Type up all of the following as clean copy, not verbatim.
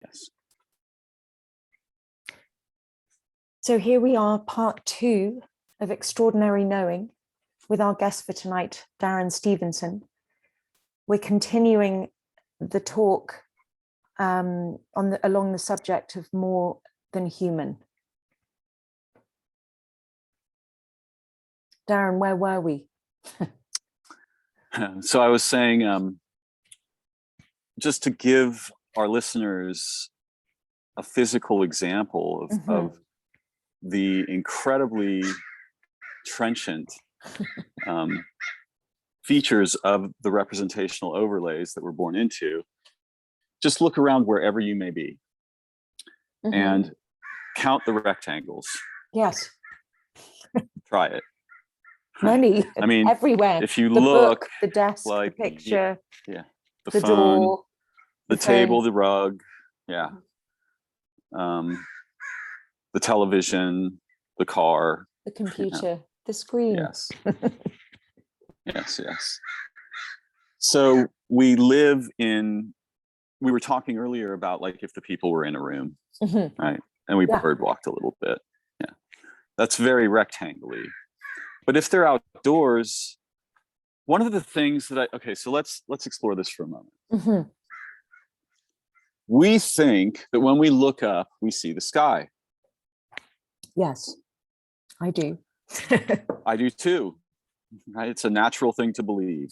Yes. So here we are, part 2 of Extraordinary Knowing with our guest for tonight, Darren Stevenson. We're continuing the talk along the subject of more than human. Darren, where were we? So I was saying, just to give our listeners a physical example of the incredibly trenchant features of the representational overlays that we're born into, just look around wherever you may be and count the rectangles. Yes. Try it. Many. I mean, everywhere. If you the look, book, the desk, like, the picture, the phone, phone, the table, phone. the rug, the television, the car, the computer, the screen. Yes. yes. So we were talking earlier about, like, if the people were in a room, right? And we bird walked a little bit. Yeah. That's very rectangular. But if they're outdoors, one of the things that so let's explore this for a moment. We think that when we look up, we see the sky. Yes, I do. I do too. Right? It's a natural thing to believe.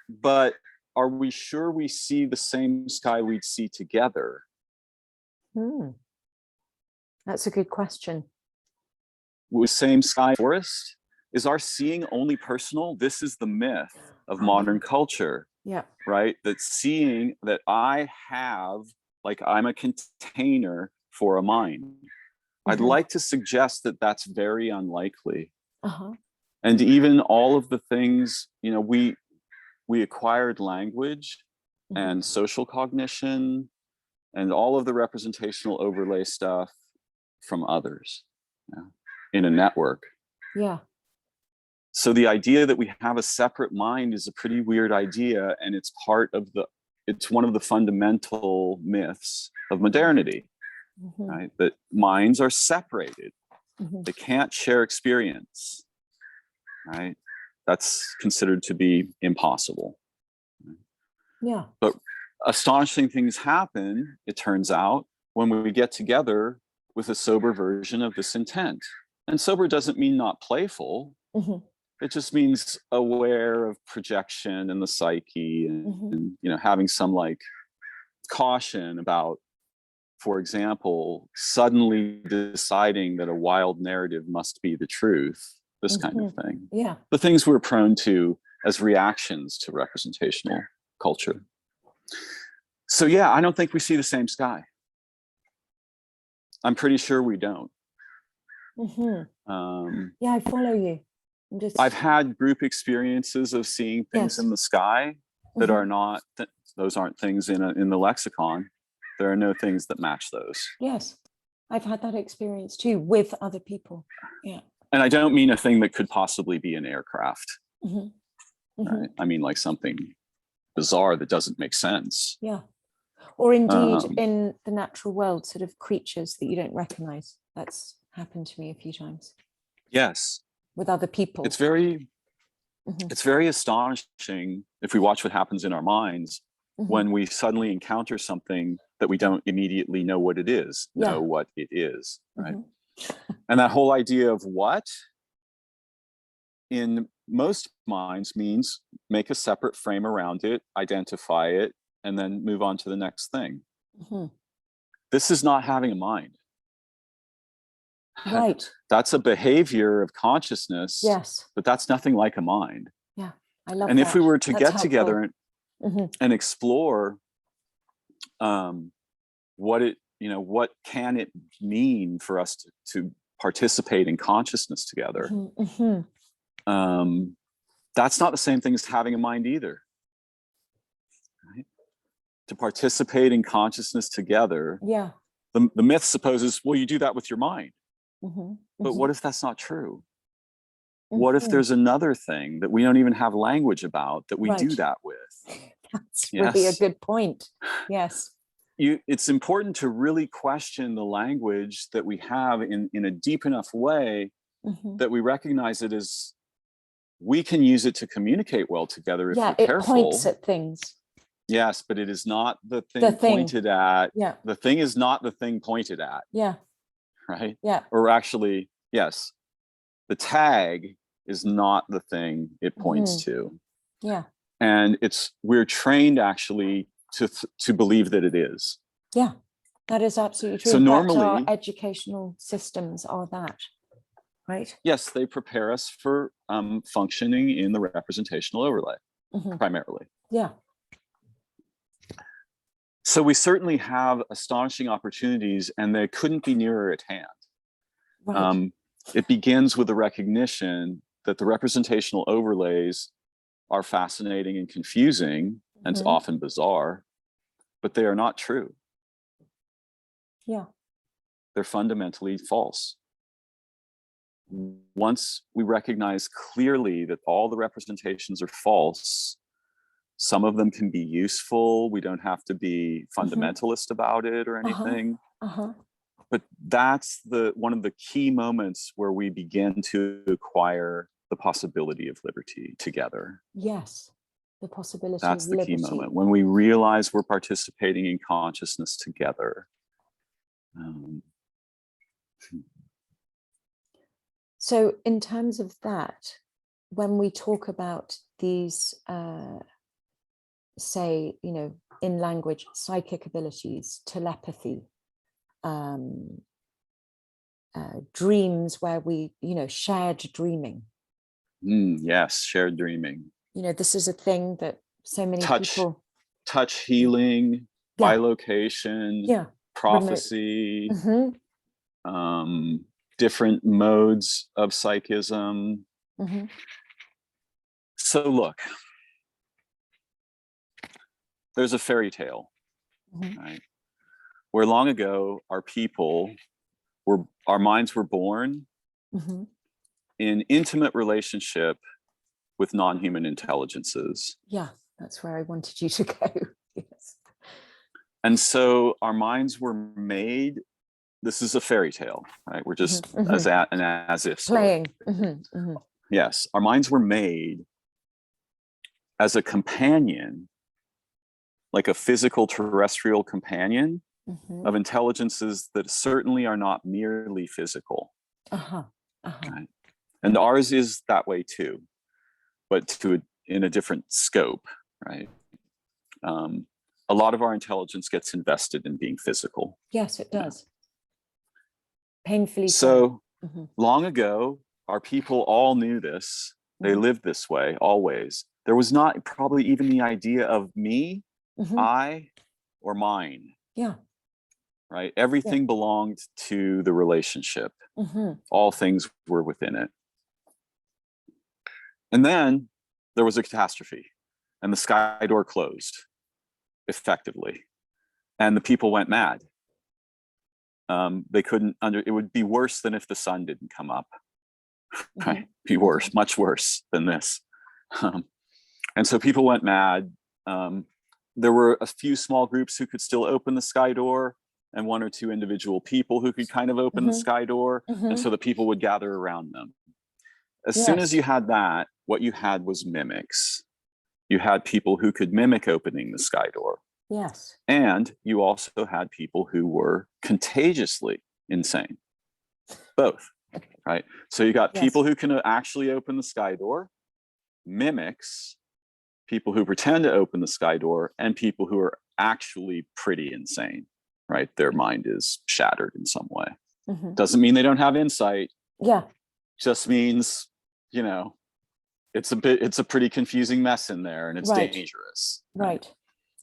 But are we sure we see the same sky we'd see together? That's a good question. With same sky forest? Is our seeing only personal? This is the myth of modern culture. Yeah. Right? That seeing that I have, like, I'm a container for a mind. I'd like to suggest that that's very unlikely. And even all of the things, we acquired language and social cognition and all of the representational overlay stuff from others in a network. Yeah. So the idea that we have a separate mind is a pretty weird idea, and it's one of the fundamental myths of modernity. Right? That minds are separated. They can't share experience. Right? That's considered to be impossible. Yeah. But astonishing things happen, it turns out, when we get together with a sober version of this intent. And sober doesn't mean not playful. It just means aware of projection and the psyche and having some, like, caution about, for example, suddenly deciding that a wild narrative must be the truth, this kind of thing. Yeah. The things we're prone to as reactions to representational culture. So yeah, I don't think we see the same sky. I'm pretty sure we don't. Yeah, I follow you. I've had group experiences of seeing things in the sky that are not, those aren't things in the lexicon. There are no things that match those. Yes, I've had that experience too with other people. Yeah. And I don't mean a thing that could possibly be an aircraft. Right? I mean, like, something bizarre that doesn't make sense. Yeah. Or indeed in the natural world, sort of creatures that you don't recognize. That's happened to me a few times. Yes. With other people. It's very astonishing if we watch what happens in our minds when we suddenly encounter something that we don't immediately know what it is, right? And that whole idea of what in most minds means make a separate frame around it, identify it, and then move on to the next thing. This is not having a mind. Right. That's a behavior of consciousness. Yes. But that's nothing like a mind. Yeah, I love and that. If we were to That's get helpful. together and explore what can it mean for us to participate in consciousness together, that's not the same thing as having a mind either. Right? To participate in consciousness together, the myth supposes, well, you do that with your mind. But what if that's not true? What if there's another thing that we don't even have language about that we do that with? That's really a Yes. good point. Yes. It's important to really question the language that we have in a deep enough way that we recognize it as we can use it to communicate well together if we're it careful. points at things. Yes, but it is not the thing pointed at. Yeah. The thing is not the thing pointed at. Yeah. Right? Yeah. Or actually, yes, the tag is not the thing it points to. Yeah. And we're trained actually to believe that it is. Yeah, that is absolutely true. So In fact, normally, our educational systems are that, right? yes, they prepare us for functioning in the representational overlay, primarily. Yeah. So we certainly have astonishing opportunities, and they couldn't be nearer at hand. Right. It begins with the recognition that the representational overlays are fascinating and confusing, and often bizarre, but they are not true. Yeah. They're fundamentally false. Once we recognize clearly that all the representations are false, some of them can be useful. We don't have to be fundamentalist about it or anything. But that's one of the key moments where we begin to acquire the possibility of liberty together. Yes, the possibility That's of the liberty. key moment, when we realize we're participating in consciousness together. So in terms of that, when we talk about these, say, in language, psychic abilities, telepathy, dreams where we, shared dreaming. Yes, shared dreaming. This is a thing that so many people. Touch healing, bilocation, prophecy, different modes of psychism. So look, there's a fairy tale, right? Where long ago our minds were born in intimate relationship with non-human intelligences. Yeah, that's where I wanted you to go. Yes. And so our minds were made. This is a fairy tale, right? We're just as if playing. Yes, our minds were made as a companion, like a physical terrestrial companion of intelligences that certainly are not merely physical. Right? And ours is that way too, but in a different scope, right? A lot of our intelligence gets invested in being physical. Yes, it does. Painfully so. Long ago, our people all knew this. They lived this way always. There was not probably even the idea of me, I, or mine. Yeah. Right? Everything belonged to the relationship. All things were within it. And then there was a catastrophe, and the sky door closed effectively, and the people went mad. They couldn't it would be worse than if the sun didn't come up. Right? Be worse, much worse than this. And so people went mad. There were a few small groups who could still open the sky door, and one or two individual people who could kind of open the sky door. And so the people would gather around them. As soon as you had that, what you had was mimics. You had people who could mimic opening the sky door. Yes. And you also had people who were contagiously insane. Both, right? So you got people who can actually open the sky door, mimics, people who pretend to open the sky door, and people who are actually pretty insane, right? Their mind is shattered in some way. Doesn't mean they don't have insight. Yeah. Just means, it's a pretty confusing mess in there, and it's dangerous. Right.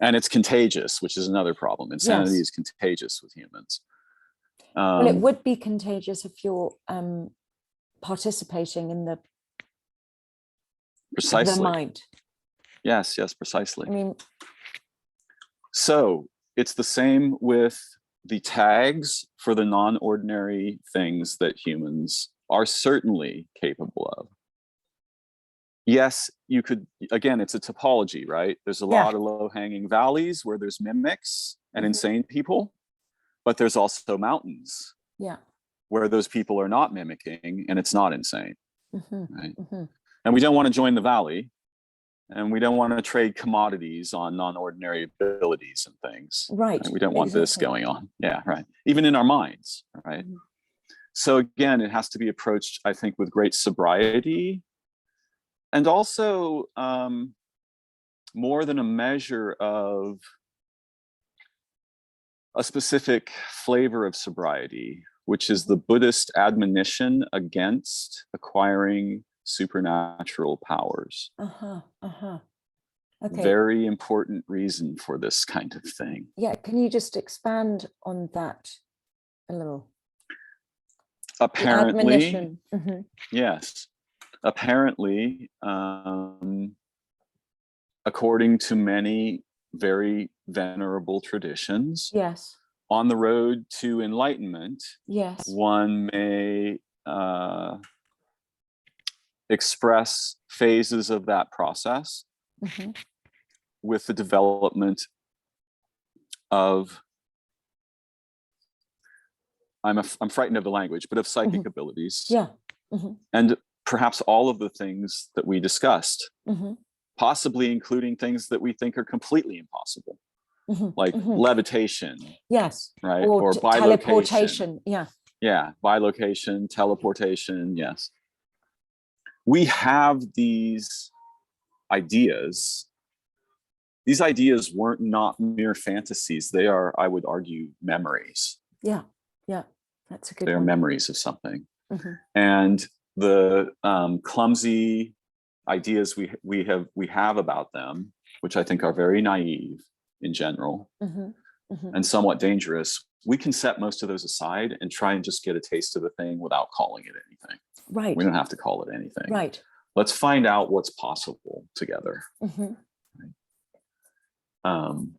And it's contagious, which is another problem. Insanity is contagious with humans. Well, it would be contagious if you're participating in the mind. Yes, precisely. I mean, so it's the same with the tags for the non-ordinary things that humans are certainly capable of. yes, you could, again, it's a topology, right? There's a lot of low-hanging valleys where there's mimics and insane people, but there's also mountains where those people are not mimicking and it's not insane, right? And we don't want to join the valley, and we don't want to trade commodities on non-ordinary abilities and things. Right. We don't want this going on. Yeah, right. Even in our minds, right? So again, it has to be approached, I think, with great sobriety, and also more than a measure of a specific flavor of sobriety, which is the Buddhist admonition against acquiring supernatural powers. Okay. Very important reason for this kind of thing. Yeah, can you just expand on that a little? Apparently, yes. Apparently, according to many very venerable traditions, on the road to enlightenment, one may express phases of that process with the development of, I'm frightened of the language, but of psychic abilities. And perhaps all of the things that we discussed, possibly including things that we think are completely impossible, like levitation, right? Or bilocation. Teleportation, yeah, bilocation, teleportation, yes. We have these ideas. These ideas weren't not mere fantasies. They are, I would argue, memories. Yeah, that's a good one. They're memories of something. And the clumsy ideas we have about them, which I think are very naive in general, and somewhat dangerous, we can set most of those aside and try and just get a taste of the thing without calling it anything. Right. We don't have to call it anything. Right. Let's find out what's possible together. And,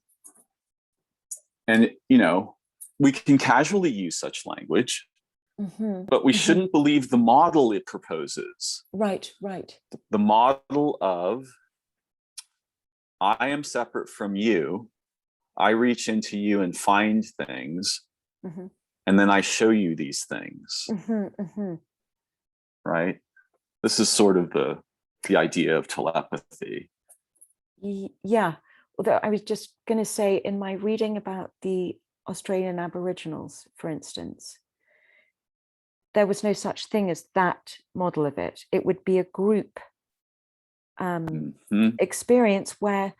you know, we can casually use such language, but we shouldn't believe the model it proposes. Right. The model of, I am separate from you. I reach into you and find things, and then I show you these things. Right? This is sort of the idea of telepathy. Yeah. Although I was just going to say, in my reading about the Australian Aboriginals, for instance, there was no such thing as that model of it. It would be a group experience where,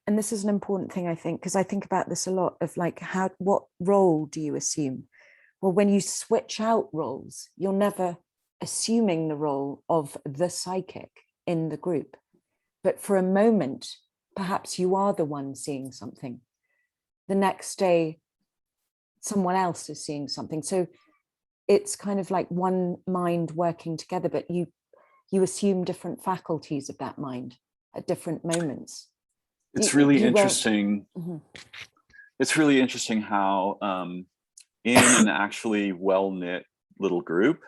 and this is an important thing, I think, because I think about this a lot, of like, what role do you assume? Well, when you switch out roles, you're never assuming the role of the psychic in the group. But for a moment, perhaps you are the one seeing something. The next day, someone else is seeing something. So it's kind of like one mind working together, but you assume different faculties of that mind at different moments. It's really interesting. It's really interesting how in an actually well-knit little group,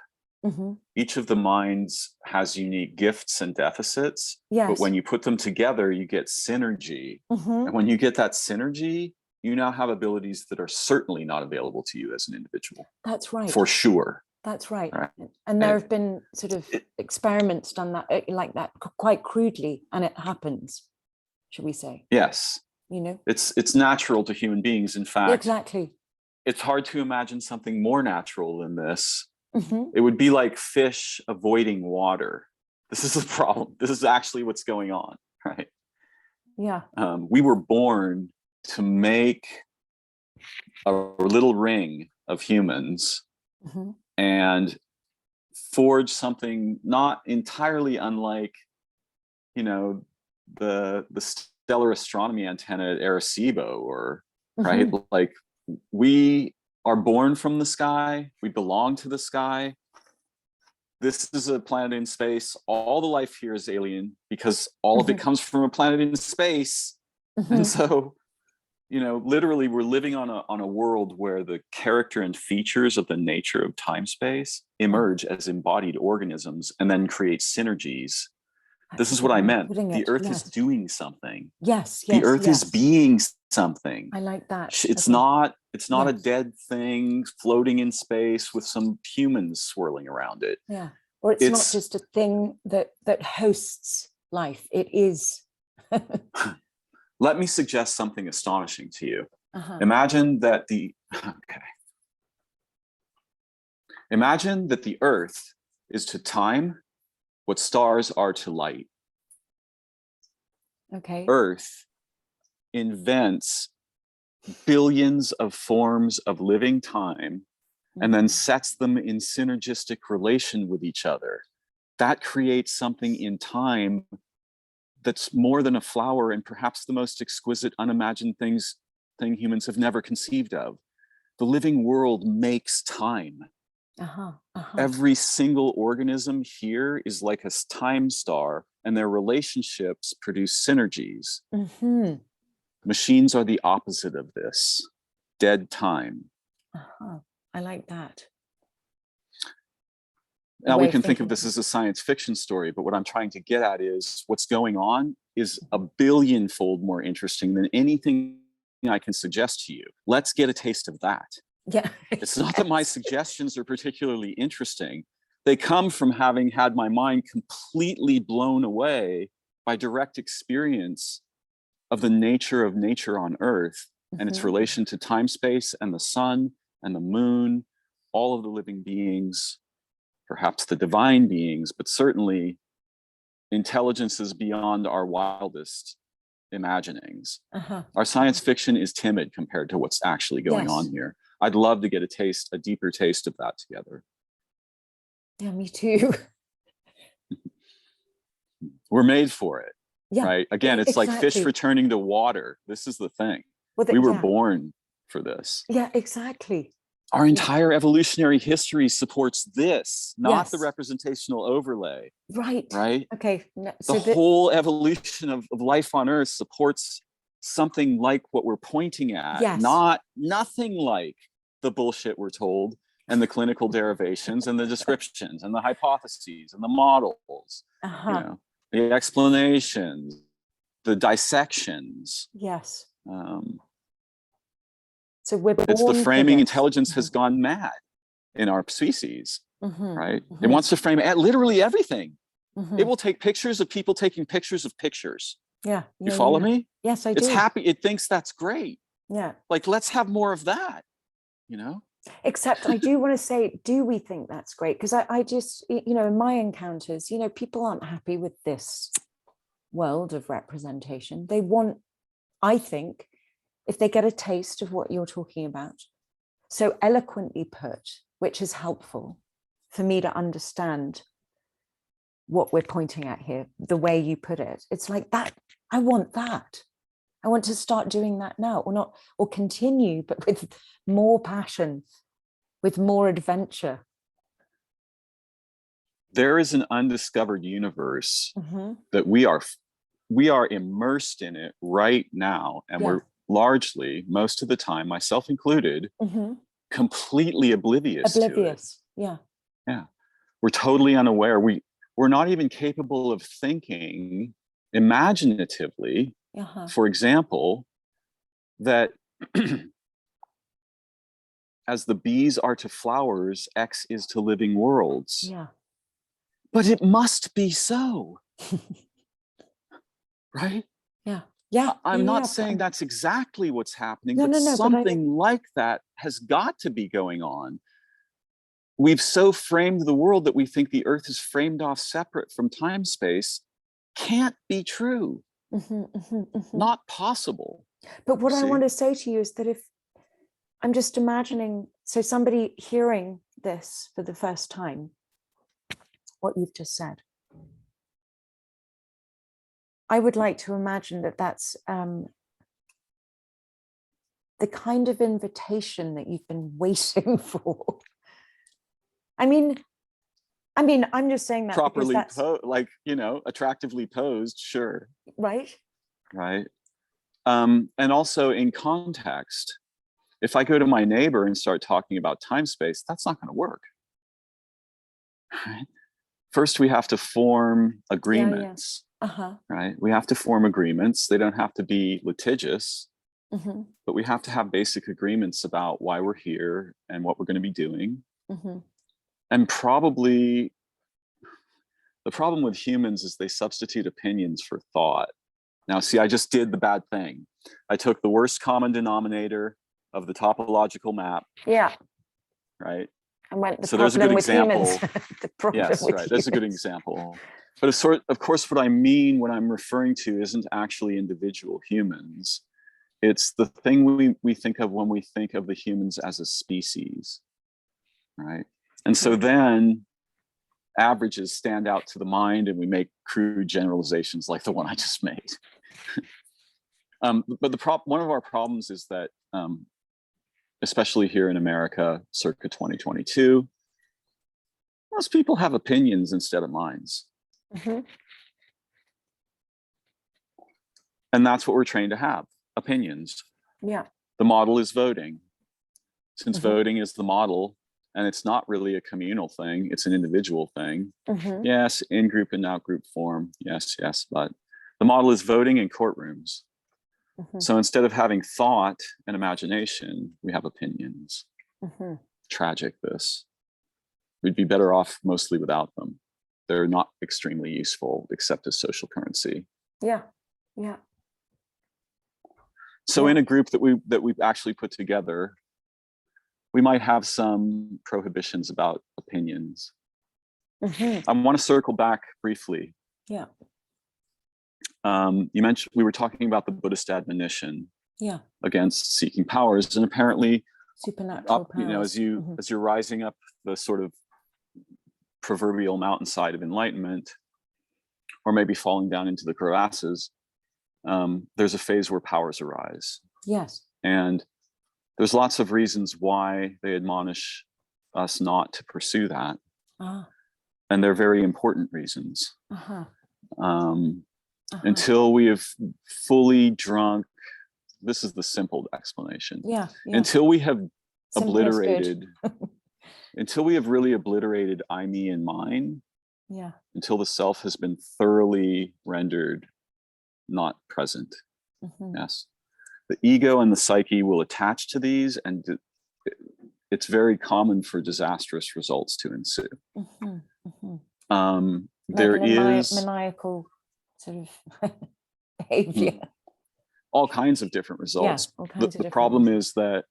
each of the minds has unique gifts and deficits, but when you put them together, you get synergy. And when you get that synergy, you now have abilities that are certainly not available to you as an individual. That's right. For sure. That's right. And there have been sort of experiments done that like that quite crudely, and it happens, should we say? Yes. You know, it's natural to human beings. In fact, exactly. It's hard to imagine something more natural than this. It would be like fish avoiding water. This is the problem. This is actually what's going on, right? Yeah. We were born to make a little ring of humans and forge something not entirely unlike, you know, the stellar astronomy antenna at Arecibo, or right? Like, we are born from the sky. We belong to the sky. This is a planet in space. All the life here is alien because all of it comes from a planet in space. And so, you know, literally we're living on a world where the character and features of the nature of time space emerge as embodied organisms and then create synergies This is what I meant. putting The it, earth yes. is doing something. Yes, The yes, earth yes. is being something. I like that. It's Okay. not a Yes. dead thing floating in space with some humans swirling around it. Yeah. Or it's not just a thing that hosts life. It is. Let me suggest something astonishing to you. Uh-huh. Imagine that Imagine that the earth is to time what stars are to light. Okay. Earth invents billions of forms of living time and then sets them in synergistic relation with each other. That creates something in time that's more than a flower and perhaps the most exquisite, unimagined thing humans have never conceived of. The living world makes time. Every single organism here is like a time star, and their relationships produce synergies. Machines are the opposite of this, dead time. I like that. Now we can think of this as a science fiction story, but what I'm trying to get at is what's going on is a billion-fold more interesting than anything I can suggest to you. Let's get a taste of that. Yeah. It's not that my suggestions are particularly interesting. They come from having had my mind completely blown away by direct experience of the nature of nature on Earth and its relation to time, space, and the sun and the moon, all of the living beings, perhaps the divine beings, but certainly intelligences beyond our wildest imaginings. Our science fiction is timid compared to what's actually going on here. I'd love to get a deeper taste of that together. Yeah, me too. We're made for it, yeah, right? Again, it's like fish returning to water. This is the thing. Well, we were born for this. Yeah, exactly. Our entire evolutionary history supports this, not the representational overlay. Right. Right? Okay. So the whole evolution of life on Earth supports something like what we're pointing at, nothing like the bullshit we're told and the clinical derivations and the descriptions and the hypotheses and the models, you know, the explanations, the dissections. Yes. So we're born it's the framing. Intelligence has gone mad in our species, right? It wants to frame literally everything. It will take pictures of people taking pictures of pictures. Yeah. You follow me? Yes, I do. It's happy. It thinks that's great. Yeah. Like, let's have more of that, you know? Except I do want to say, do we think that's great? Because I just, you know, in my encounters, you know, people aren't happy with this world of representation. They want, I think, if they get a taste of what you're talking about, so eloquently put, which is helpful for me to understand what we're pointing at here, the way you put it. It's like that. I want that. I want to start doing that now, or not, or continue, but with more passion, with more adventure. There is an undiscovered universe that we are immersed in it right now, and we're largely, most of the time, myself included, completely oblivious to it. Yeah. We're totally unaware. We're not even capable of thinking imaginatively, for example, that as the bees are to flowers, X is to living worlds. Yeah. But it must be so. Right? Yeah. Yeah. I'm not saying that's exactly what's happening, but something like that has got to be going on. We've so framed the world that we think the Earth is framed off separate from time space. Can't be true. Not possible. But what I want to say to you is that if I'm just imagining, so somebody hearing this for the first time, what you've just said, I would like to imagine that that's the kind of invitation that you've been waiting for. I mean, I'm just saying that properly like, you know, attractively posed, sure. Right. Right. And also in context, if I go to my neighbor and start talking about time space, that's not going to work. Right? first we have to form agreements, right? We have to form agreements. They don't have to be litigious, but we have to have basic agreements about why we're here and what we're going to be doing. And probably the problem with humans is they substitute opinions for thought. Now, see, I just did the bad thing. I took the worst common denominator of the topological map. Yeah. Right. And went the so there's a good example. The problem yes, with right. That's a good example. But of course, what I mean, what I'm referring to isn't actually individual humans. It's the thing we think of when we think of the humans as a species, right? And so then averages stand out to the mind and we make crude generalizations like the one I just made. But one of our problems is that, especially here in America, circa 2022, most people have opinions instead of minds. And that's what we're trained to have, opinions. Yeah. The model is voting. Since voting is the model, and it's not really a communal thing, it's an individual thing. Yes, in-group and out-group form, yes, but the model is voting in courtrooms. So instead of having thought and imagination, we have opinions. Tragic, this. We'd be better off mostly without them. They're not extremely useful except as social currency. Yeah. So in a group that we've actually put together, we might have some prohibitions about opinions. I want to circle back briefly. Yeah. You mentioned we were talking about the Buddhist admonition against seeking powers, and apparently, supernatural powers. As you're rising up the sort of proverbial mountainside of enlightenment, or maybe falling down into the crevasses, there's a phase where powers arise. Yes. And there's lots of reasons why they admonish us not to pursue that. And they're very important reasons. Until we have fully drunk, this is the simple explanation. Until we have obliterated, until we have really obliterated I, me, and mine, until the self has been thoroughly rendered not present. Yes. The ego and the psyche will attach to these, and it's very common for disastrous results to ensue. There is maniacal sort of behavior. All kinds of different results. The problem is that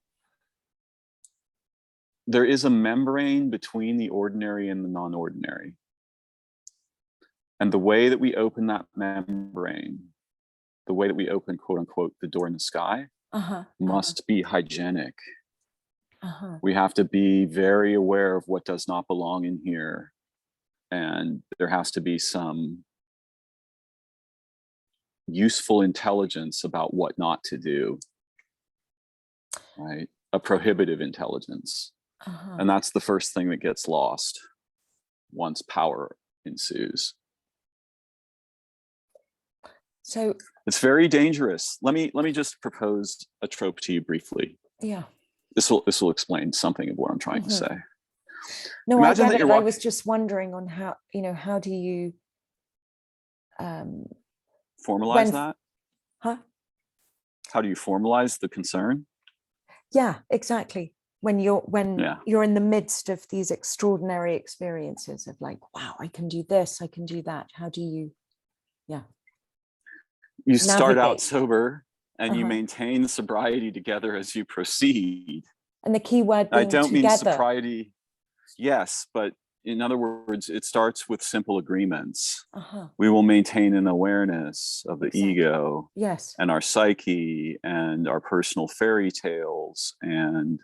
there is a membrane between the ordinary and the non-ordinary. And the way that we open that membrane, the way that we open, quote unquote, the door in the sky, must be hygienic. We have to be very aware of what does not belong in here. And there has to be some useful intelligence about what not to do, right? A prohibitive intelligence. And that's the first thing that gets lost once power ensues. So it's very dangerous. Let me just propose a trope to you briefly. Yeah. This will explain something of what I'm trying to say. No, imagine I get it. I was just wondering on how do you formalize that? How do you formalize the concern? Yeah, exactly. When you're in the midst of these extraordinary experiences of like, wow, I can do this, I can do that. How do you you start out sober and you maintain sobriety together as you proceed. And the key word being I don't together. mean sobriety, yes, but in other words, it starts with simple agreements. We will maintain an awareness of the ego, and our psyche and our personal fairy tales, and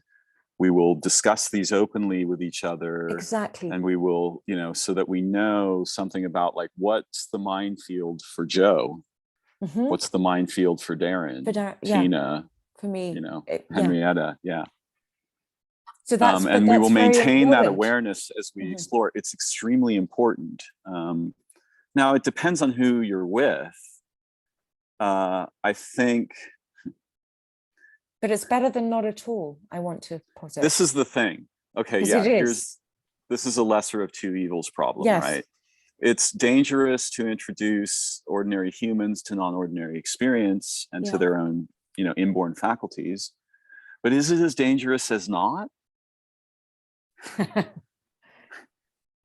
we will discuss these openly with each other. Exactly. And we will, so that we know something about like, what's the minefield for Joe? What's the minefield for Darren? Tina, for me, Henrietta, So that's and we will maintain that awareness as we explore. It's extremely important. Now it depends on who you're with. I think. But it's better than not at all. I want to posit. This is the thing. Okay, this is a lesser of two evils problem, right? it's dangerous to introduce ordinary humans to non-ordinary experience and to their own, inborn faculties. But is it as dangerous as not?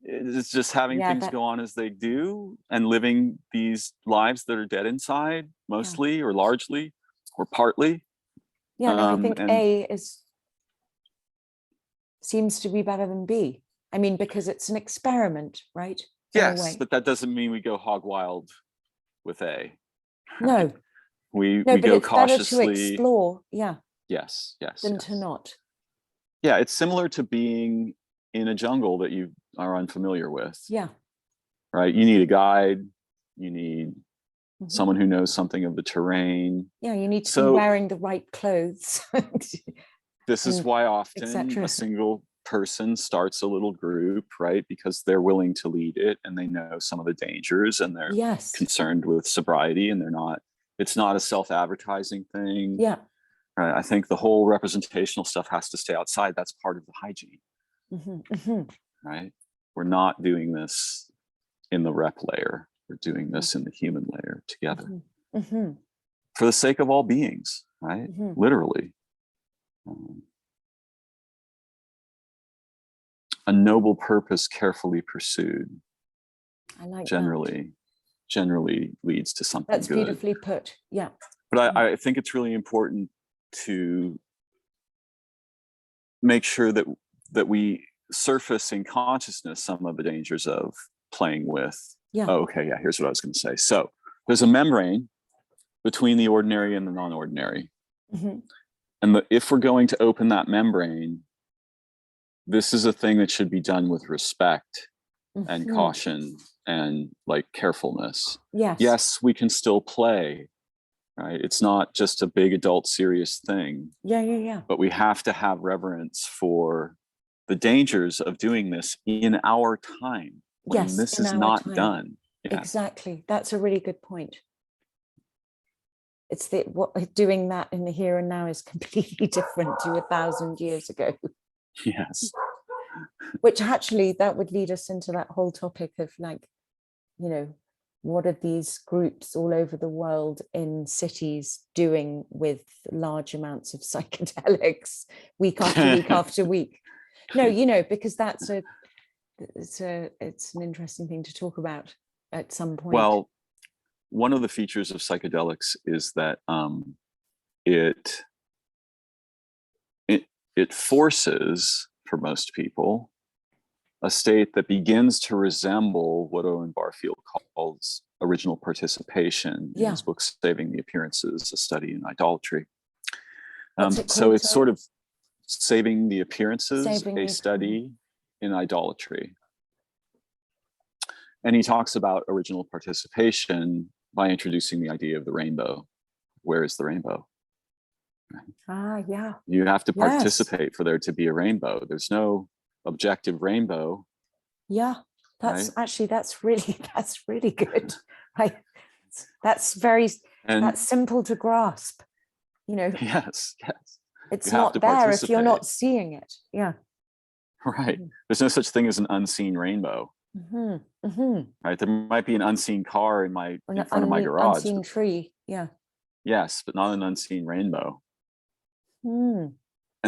It's just having things go on as they do and living these lives that are dead inside, mostly or largely or partly. Yeah, no, I think A seems to be better than B. I mean, because it's an experiment, right? Yes, but that doesn't mean we go hog wild with A. No. We but go it's cautiously. Better to explore, Yes. Than to not. Yeah, it's similar to being in a jungle that you are unfamiliar with. Yeah. Right? You need a guide. You need someone who knows something of the terrain. Yeah, you need to be wearing the right clothes. This is why often a single person starts a little group, right? Because they're willing to lead it and they know some of the dangers and they're concerned with sobriety and it's not a self-advertising thing. Yeah. Right. I think the whole representational stuff has to stay outside. That's part of the hygiene. Right. We're not doing this in the rep layer. We're doing this in the human layer together for the sake of all beings, right? Literally. A noble purpose carefully pursued. I like generally leads to something That's good. Beautifully put. Yeah. But I think it's really important to make sure that we surface in consciousness some of the dangers of playing with. Here's what I was going to say. So there's a membrane between the ordinary and the non-ordinary. And if we're going to open that membrane, this is a thing that should be done with respect and caution and like carefulness. Yes, we can still play, right? It's not just a big adult serious thing. But we have to have reverence for the dangers of doing this in our time when this is not done. Exactly. That's a really good point. It's doing that in the here and now is completely different to 1,000 years ago. Yes. Which actually that would lead us into that whole topic of what are these groups all over the world in cities doing with large amounts of psychedelics week after week after week? No, because it's an interesting thing to talk about at some point. Well, one of the features of psychedelics is that it forces, for most people, a state that begins to resemble what Owen Barfield calls original participation in his book Saving the Appearances, a study in idolatry. So it's sort of Saving the Appearances, a study in idolatry. And he talks about original participation by introducing the idea of the rainbow. Where is the rainbow? You have to participate for there to be a rainbow. There's no objective rainbow. That's really good. That's simple to grasp. Yes. It's not there if you're not seeing it. Right. There's no such thing as an unseen rainbow. Right. There might be an unseen car in front of my garage. Unseen tree. Yes, but not an unseen rainbow. And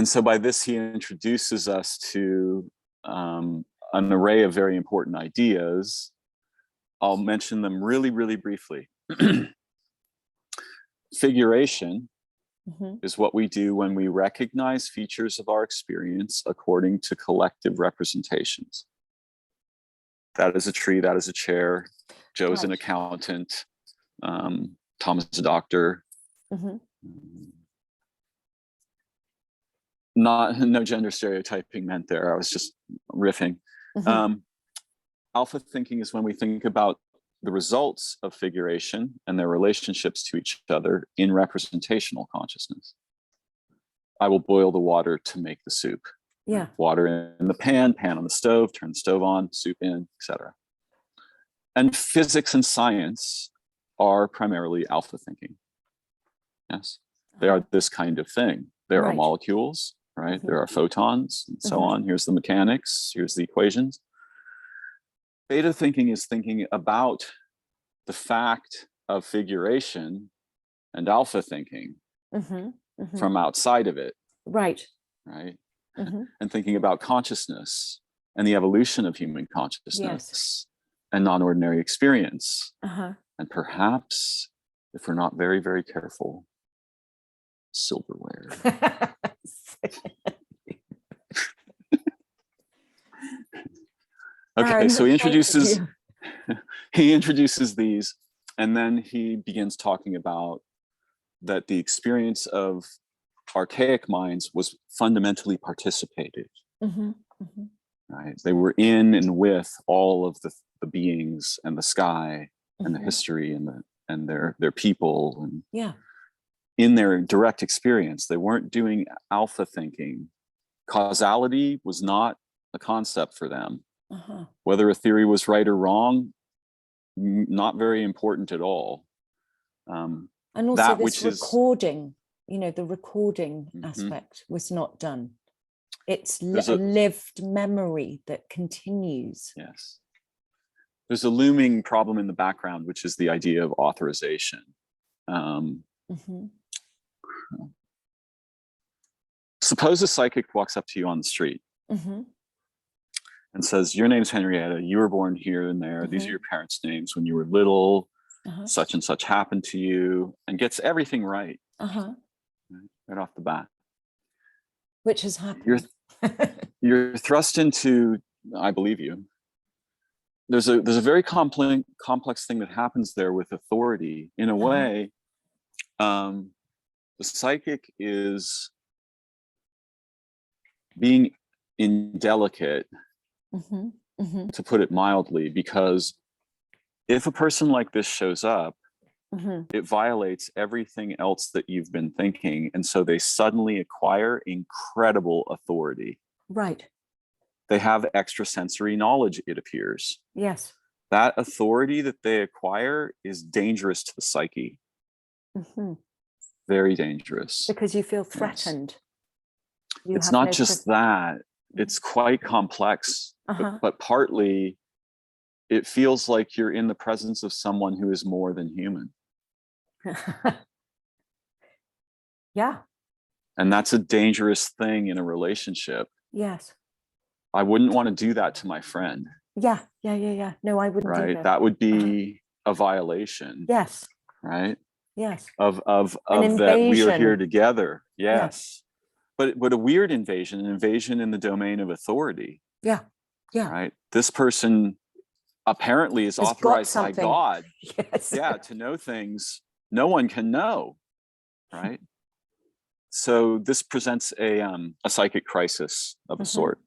so by this, he introduces us to an array of very important ideas. I'll mention them really, really briefly. Figuration is what we do when we recognize features of our experience according to collective representations. That is a tree, that is a chair. Joe's an accountant. Tom is a doctor. No gender stereotyping meant there. I was just riffing. Alpha thinking is when we think about the results of figuration and their relationships to each other in representational consciousness. I will boil the water to make the soup. Water in the pan on the stove, turn the stove on, soup in, etc. And physics and science are primarily alpha thinking. Yes, they are this kind of thing. There are molecules, right? There are photons and so on. Here's the mechanics, here's the equations. Beta thinking is thinking about the fact of figuration, and alpha thinking from outside of it. Right. Right. And thinking about consciousness and the evolution of human consciousness, yes, and non-ordinary experience. And perhaps, if we're not very, very careful, silverware. Okay, so he introduces these, and then he begins talking about that the experience of archaic minds was fundamentally participated. Right? They were in and with all of the beings and the sky and the history and their people, and in their direct experience. They weren't doing alpha thinking. Causality was not a concept for them. Whether a theory was right or wrong, not very important at all. And also that this recording, the recording aspect was not done. It's a lived memory that continues. Yes. There's a looming problem in the background, which is the idea of authorization. Suppose a psychic walks up to you on the street and says, your name's Henrietta, you were born here and there, these are your parents' names when you were little, such and such happened to you, and gets everything right, right off the bat. Which has happened. You're thrust into, I believe you. There's a very complex thing that happens there with authority. In a way, the psychic is being indelicate, to put it mildly, because if a person like this shows up, it violates everything else that you've been thinking. And so they suddenly acquire incredible authority. Right. They have extrasensory knowledge, it appears. Yes. That authority that they acquire is dangerous to the psyche. Very dangerous. Because you feel threatened. Yes. It's not just that. It's quite complex. But partly, it feels like you're in the presence of someone who is more than human. Yeah. And that's a dangerous thing in a relationship. Yes. I wouldn't want to do that to my friend. Yeah. No, I wouldn't. Right. That would be a violation. Yes. Right. Yes. Of that we are here together. Yes. But a weird invasion, an invasion in the domain of authority. Yeah. Right. This person apparently is authorized by God. Yes. To know things no one can know. Right. So this presents a psychic crisis of a sort.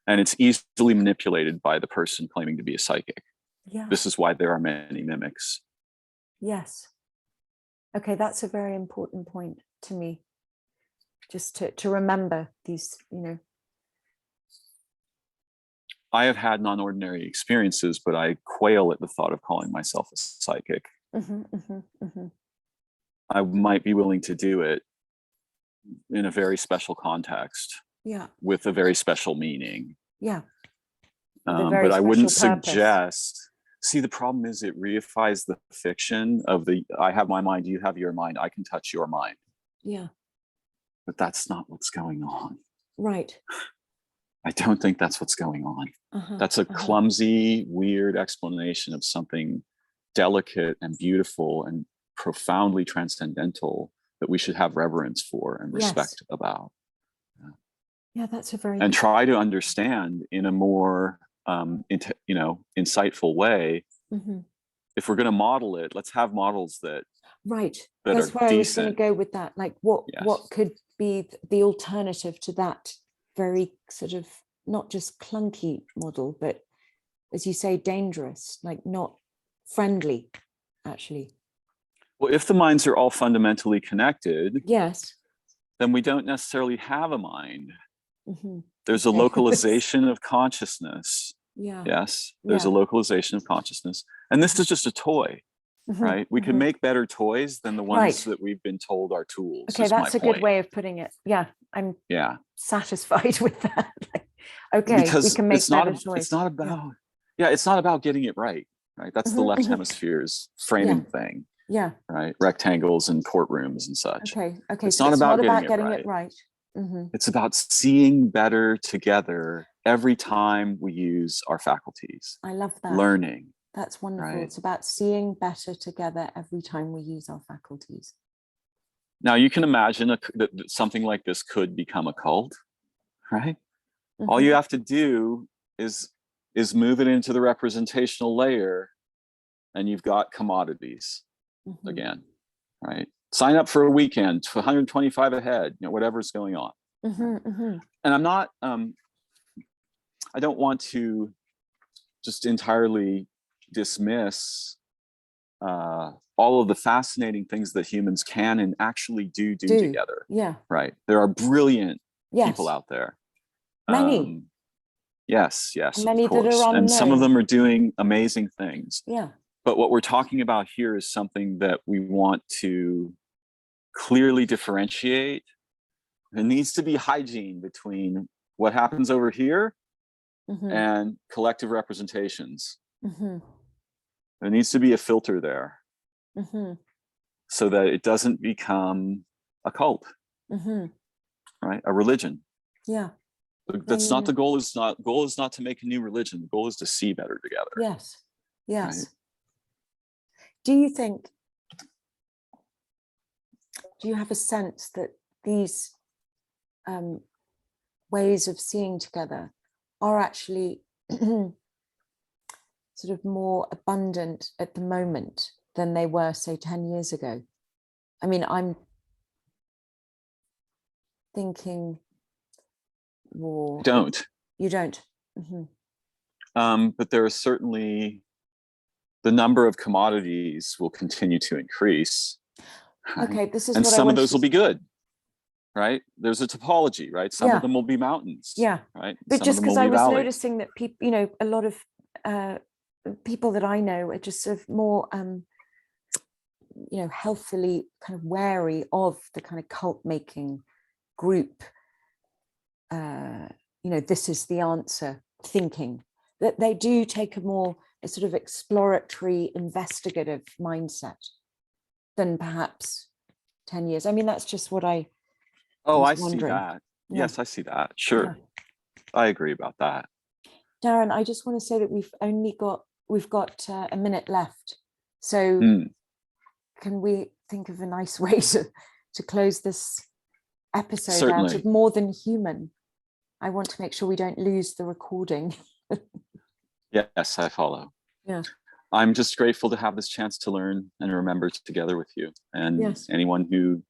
And it's easily manipulated by the person claiming to be a psychic. Yeah. This is why there are many mimics. Yes. Okay, that's a very important point to me. Just to remember these, I have had non-ordinary experiences, but I quail at the thought of calling myself a psychic. I might be willing to do it in a very special context. Yeah. With a very special meaning. Yeah. But I wouldn't suggest. See, the problem is it reifies the fiction of I have my mind, you have your mind, I can touch your mind. Yeah. But that's not what's going on. Right. I don't think that's what's going on. That's a clumsy, weird explanation of something delicate and beautiful and profoundly transcendental that we should have reverence for and respect about. Yeah, that's a very and try to understand in a more insightful way. If we're going to model it, let's have models that that's where I was going to go with that. Like what could be the alternative to that very sort of not just clunky model, but as you say, dangerous, like not friendly, actually. Well, if the minds are all fundamentally connected, yes, then we don't necessarily have a mind. There's a localization of consciousness. Yes, there's a localization of consciousness. And this is just a toy, right? We can make better toys than the ones that we've been told are tools. Okay, that's a good way of putting it. Yeah, I'm satisfied with that. Okay, because we can make better toys. It's not about Yeah, it's not about getting it right. That's the left hemisphere's framing thing. Yeah. Right. Rectangles and courtrooms and such. Okay. It's So not it's about not about getting it right. It's about seeing better together every time we use our faculties. I love that. Learning. That's wonderful. Right? It's about seeing better together every time we use our faculties. Now you can imagine that something like this could become a cult, right? All you have to do is move it into the representational layer, and you've got commodities again, right? Sign up for a weekend, 125 a head, whatever's going on. And I'm not, I don't want to just entirely dismiss all of the fascinating things that humans can and actually do together. Yeah. Right. There are brilliant people out there. Many. Yes, many of course. That are unknown. And some of them are doing amazing things. Yeah. But what we're talking about here is something that we want to clearly differentiate. There needs to be hygiene between what happens over here and collective representations. There needs to be a filter there so that it doesn't become a cult, right? A religion. Yeah. That's not the goal. Is not to make a new religion. The goal is to see better together. Yes. Right? Do you think, do you have a sense that these ways of seeing together are actually sort of more abundant at the moment than they were, say, 10 years ago? I mean, I'm thinking more. You don't? But there is certainly, the number of commodities will continue to increase. Right? Okay, this is and what some of those will be good, right? There's a topology, right? Some of them will be mountains. Yeah. Right. But some just because I was valleys. noticing that people, a lot of people that I know are just sort of more, healthily kind of wary of the kind of cult making group. This is the answer thinking, that they do take a sort of exploratory, investigative mindset than perhaps 10 years. I mean, that's just what I was wondering. See that. Yeah. Yes, I see that. Sure. Yeah. I agree about that. Darren, I just want to say that we've got a minute left. So can we think of a nice way to close this episode Certainly. out of More Than Human? I want to make sure we don't lose the recording. Yes, I follow. Yeah. I'm just grateful to have this chance to learn and remember together with you and anyone who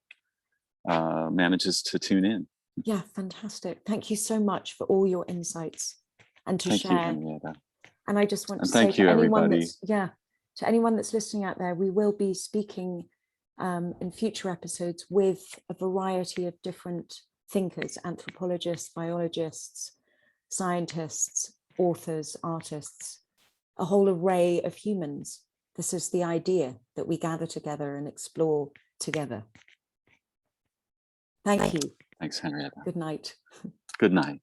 manages to tune in. Yeah, fantastic. Thank you so much for all your insights and to share. Thank you, Henrietta. And I just want to say to anyone that's listening out there, we will be speaking in future episodes with a variety of different thinkers, anthropologists, biologists, scientists, authors, artists, a whole array of humans. This is the idea, that we gather together and explore together. Thank you. Thanks, Henrietta. Good night. Good night.